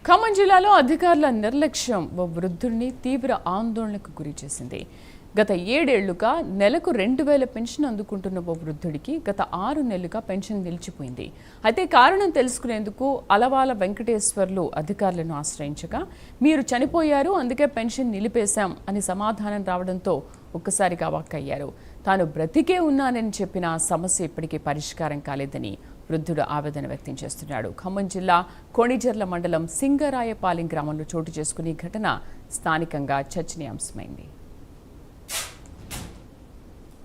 ఖమ్మం జిల్లాలో అధికారుల నిర్లక్ష్యం ఓ వృద్ధుడిని తీవ్ర ఆందోళనకు గురిచేసింది. గత 7 ఏళ్లుగా నెలకు 2000 పెన్షన్ అందుకుంటున్న ఓ వృద్ధుడికి గత 6 నెలలుగా పెన్షన్ నిలిచిపోయింది. అయితే కారణం తెలుసుకునేందుకు అలవాల వెంకటేశ్వర్లు అధికారులను ఆశ్రయించగా మీరు చనిపోయారు, అందుకే పెన్షన్ నిలిపేశాం అని సమాధానం రావడంతో ఒక్కసారిగా వాక్కయ్యారు. తాను బ్రతికే ఉన్నానని చెప్పిన సమస్య ఇప్పటికీ పరిష్కారం కాలేదని వృద్ధుడు ఆవేదన వ్యక్తం చేస్తున్నాడు. ఖమ్మం జిల్లా కోణిజర్ల మండలం సింగరాయపాలెం గ్రామంలో చోటు చేసుకుని ఘటన స్థానికంగా చర్చనీయాంశమైంది.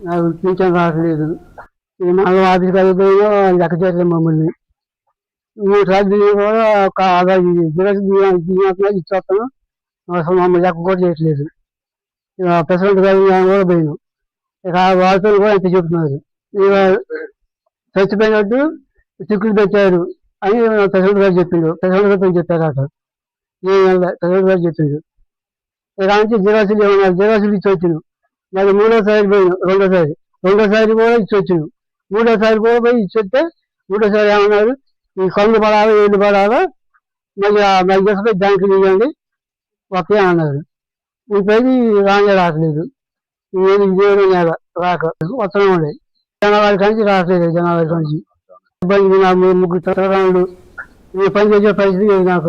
నాకు పింఛన్ రావట్లేదు. ఈ నాలుగు ఆఫీస్కి పోయినా లెక్క చేయలేదు మమ్మల్ని. 3 సార్లు కూడా ఒక ఇచ్చేస్తాను, అసలు మమ్మల్ని లెక్క కూడా చేయట్లేదు. ప్రెసిడెంట్ గారు కూడా పోయినాం. ఇక వాళ్ళతో కూడా ఎంత చెప్తున్నారు, ఇక చచ్చిపోయినట్టు చిక్కులు పెట్టారు అని ప్రెసిడెంట్ గారు చెప్పిండు. ప్రెసిడెంట్ గారు చెప్పారు అట. ప్రెసిడెంట్ గారు చెప్పిండు. ఇక నుంచి జిరాసులు ఏమన్నారు, జిరాసులు ఇచ్చి వచ్చినాం. మరి 3వసారి పోయినాం, రెండోసారి కూడా ఇచ్చి వచ్చినాం. 3వసారి కూడా పోయి ఇచ్చొస్తే 3వసారి ఏమన్నారు, ఈ కళ్ళు పడాలా ఏళ్ళు పడాలా మళ్ళీ తీసుకొని బ్యాంకులు ఇవ్వండి ఒకే అన్నారు. ఇప్పుడు రావట్లేదు. ఇదే నెల రాక వస్తూనే ఉండే. జనవరి నుంచి రావట్లేదు. జనవరి నుంచి ఇబ్బంది. 3 తరాలు పని చేసే పరిస్థితి నాకు